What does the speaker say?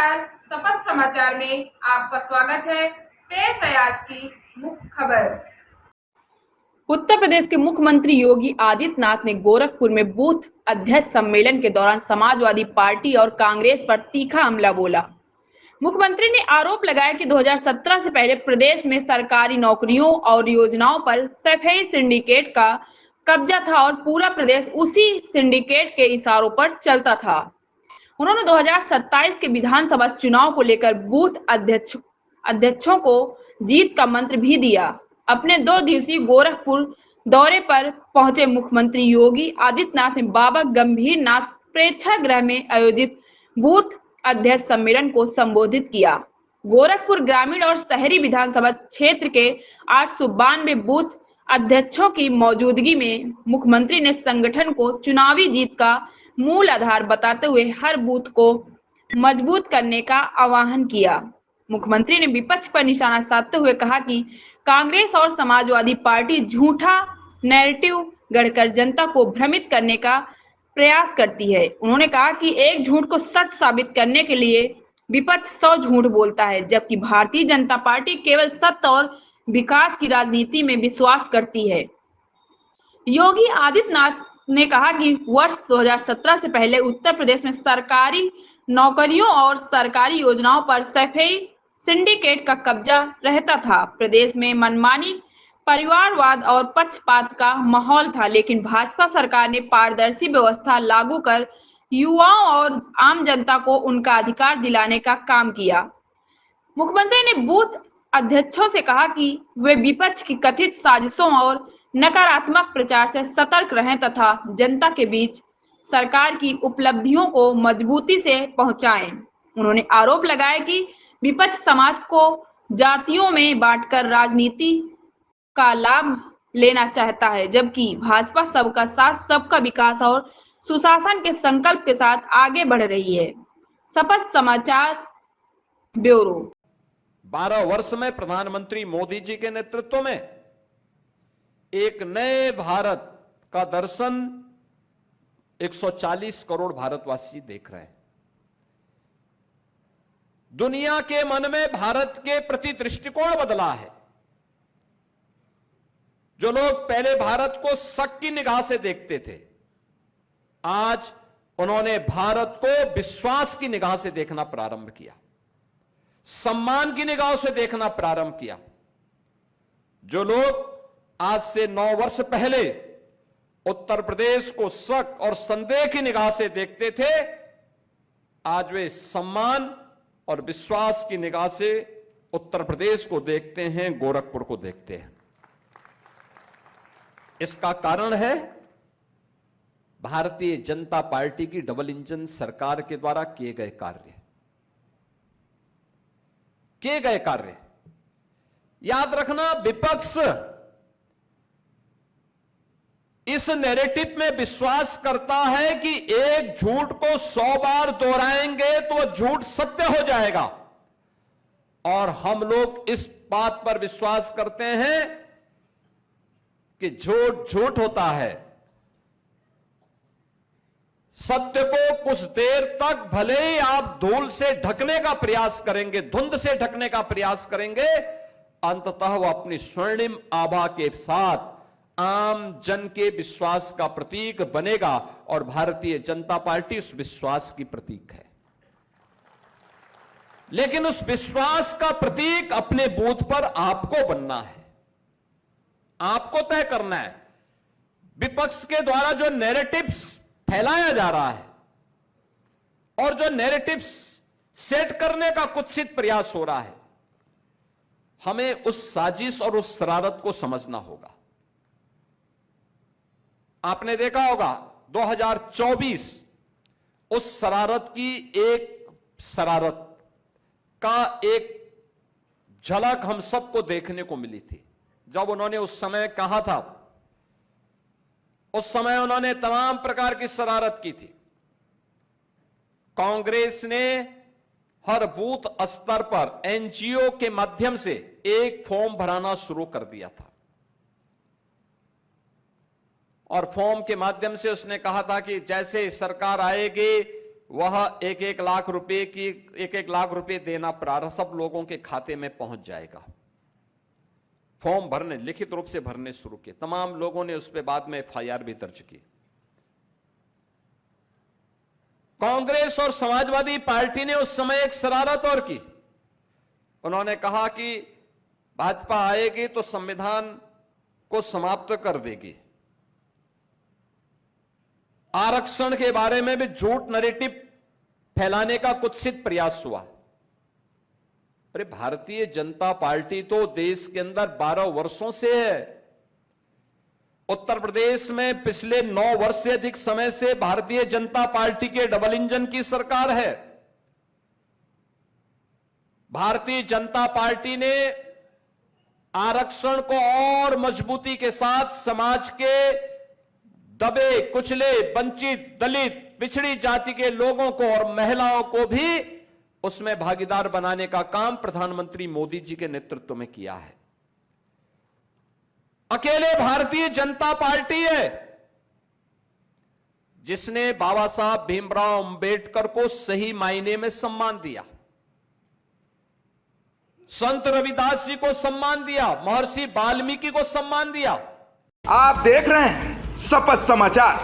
नमस्कार, सपथ समाचार में आपका स्वागत है। पेश है आज की मुख्य खबर। उत्तर प्रदेश के मुख्यमंत्री योगी आदित्यनाथ ने गोरखपुर में बूथ अध्यक्ष सम्मेलन के दौरान समाजवादी पार्टी और कांग्रेस पर तीखा हमला बोला। मुख्यमंत्री ने आरोप लगाया कि 2017 से पहले प्रदेश में सरकारी नौकरियों और योजनाओं पर सफेद सिंडिकेट का कब्जा था और पूरा प्रदेश उसी सिंडिकेट के इशारों पर चलता था। उन्होंने 2027 के विधानसभा चुनाव को लेकर बूथ अध्यक्षों को जीत का मंत्र भी दिया। अपने 2 दिवसीय गोरखपुर दौरे पर पहुंचे मुख्यमंत्री योगी आदित्यनाथ ने बाबा गंभीरनाथ प्रेक्षागृह में आयोजित बूथ अध्यक्ष सम्मेलन को संबोधित किया। गोरखपुर ग्रामीण और शहरी विधानसभा क्षेत्र के 892 बूथ अध्यक्षों की मौजूदगी में मुख्यमंत्री ने संगठन को चुनावी जीत का मूल आधार बताते हुए हर बूथ को मजबूत करने का आह्वान किया। मुख्यमंत्री ने विपक्ष पर निशाना साधते हुए कहा कि कांग्रेस और समाजवादी पार्टी झूठा नैरेटिव गढ़कर जनता को भ्रमित करने का प्रयास करती है। उन्होंने कहा कि एक झूठ को सच साबित करने के लिए विपक्ष 100 झूठ बोलता है, जबकि भारतीय जनता पार्टी केवल सत्य और विकास की राजनीति में विश्वास करती है। योगी आदित्यनाथ ने कहा कि वर्ष 2017 से पहले उत्तर प्रदेश में सरकारी नौकरियों और सरकारी योजनाओं पर सफेद सिंडिकेट का कब्जा रहता था। प्रदेश में मनमानी, परिवारवाद और पक्षपात का माहौल था, लेकिन भाजपा सरकार ने पारदर्शी व्यवस्था लागू कर युवाओं और आम जनता को उनका अधिकार दिलाने का काम किया। मुख्यमंत्री ने बूथ अध्यक्षों से कहा कि वे विपक्ष की कथित साजिशों और नकारात्मक प्रचार से सतर्क रहें तथा जनता के बीच सरकार की उपलब्धियों को मजबूती से पहुंचाएं। उन्होंने आरोप लगाया कि विपक्ष समाज को जातियों में बांटकर राजनीति का लाभ लेना चाहता है, जबकि भाजपा सबका साथ, सबका विकास और सुशासन के संकल्प के साथ आगे बढ़ रही है। सपथ समाचार ब्यूरो। 12 वर्ष में प्रधानमंत्री मोदी जी के नेतृत्व में एक नए भारत का दर्शन 140 करोड़ भारतवासी देख रहे हैं। दुनिया के मन में भारत के प्रति दृष्टिकोण बदला है। जो लोग पहले भारत को शक की निगाह से देखते थे, आज उन्होंने भारत को विश्वास की निगाह से देखना प्रारंभ किया, सम्मान की निगाह से देखना प्रारंभ किया। जो लोग आज से 9 वर्ष पहले उत्तर प्रदेश को शक और संदेह की निगाह से देखते थे, आज वे सम्मान और विश्वास की निगाह से उत्तर प्रदेश को देखते हैं, गोरखपुर को देखते हैं। इसका कारण है भारतीय जनता पार्टी की डबल इंजन सरकार के द्वारा किए गए कार्य। याद रखना, विपक्ष इस नैरेटिव में विश्वास करता है कि एक झूठ को 100 बार दोहराएंगे तो वह झूठ सत्य हो जाएगा, और हम लोग इस बात पर विश्वास करते हैं कि झूठ झूठ होता है। सत्य को कुछ देर तक भले ही आप धूल से ढकने का प्रयास करेंगे, धुंध से ढकने का प्रयास करेंगे, अंततः वह अपनी स्वर्णिम आभा के साथ आम जन के विश्वास का प्रतीक बनेगा, और भारतीय जनता पार्टी उस विश्वास की प्रतीक है। लेकिन उस विश्वास का प्रतीक अपने बूथ पर आपको बनना है, आपको तय करना है। विपक्ष के द्वारा जो नैरेटिव्स फैलाया जा रहा है और जो नैरेटिव्स सेट करने का कुत्सित प्रयास हो रहा है, हमें उस साजिश और उस शरारत को समझना होगा। आपने देखा होगा 2024 उस शरारत की शरारत का एक झलक हम सबको देखने को मिली थी। जब उन्होंने उस समय कहा था, उस समय उन्होंने तमाम प्रकार की शरारत की थी। कांग्रेस ने हर बूथ स्तर पर एनजीओ के माध्यम से एक फॉर्म भराना शुरू कर दिया था, और फॉर्म के माध्यम से उसने कहा था कि जैसे सरकार आएगी वह एक एक लाख रुपए देना प्रारंभ सब लोगों के खाते में पहुंच जाएगा। फॉर्म भरने, लिखित रूप से भरने शुरू किए। तमाम लोगों ने उस पर बाद में एफआईआर भी दर्ज की। कांग्रेस और समाजवादी पार्टी ने उस समय एक शरारत और की। उन्होंने कहा कि भाजपा आएगी तो संविधान को समाप्त कर देगी। आरक्षण के बारे में भी झूठ नैरेटिव फैलाने का कुत्सित प्रयास हुआ। अरे भारतीय जनता पार्टी तो देश के अंदर 12 वर्षों से है। उत्तर प्रदेश में पिछले 9 वर्ष से अधिक समय से भारतीय जनता पार्टी के डबल इंजन की सरकार है। भारतीय जनता पार्टी ने आरक्षण को और मजबूती के साथ समाज के दबे, कुचले, वंचित, दलित, पिछड़ी जाति के लोगों को और महिलाओं को भी उसमें भागीदार बनाने का काम प्रधानमंत्री मोदी जी के नेतृत्व में किया है। अकेले भारतीय जनता पार्टी है जिसने बाबा साहब भीमराव अंबेडकर को सही मायने में सम्मान दिया, संत रविदास जी को सम्मान दिया, महर्षि वाल्मीकि को सम्मान दिया। आप देख रहे हैं शपथ समाचार।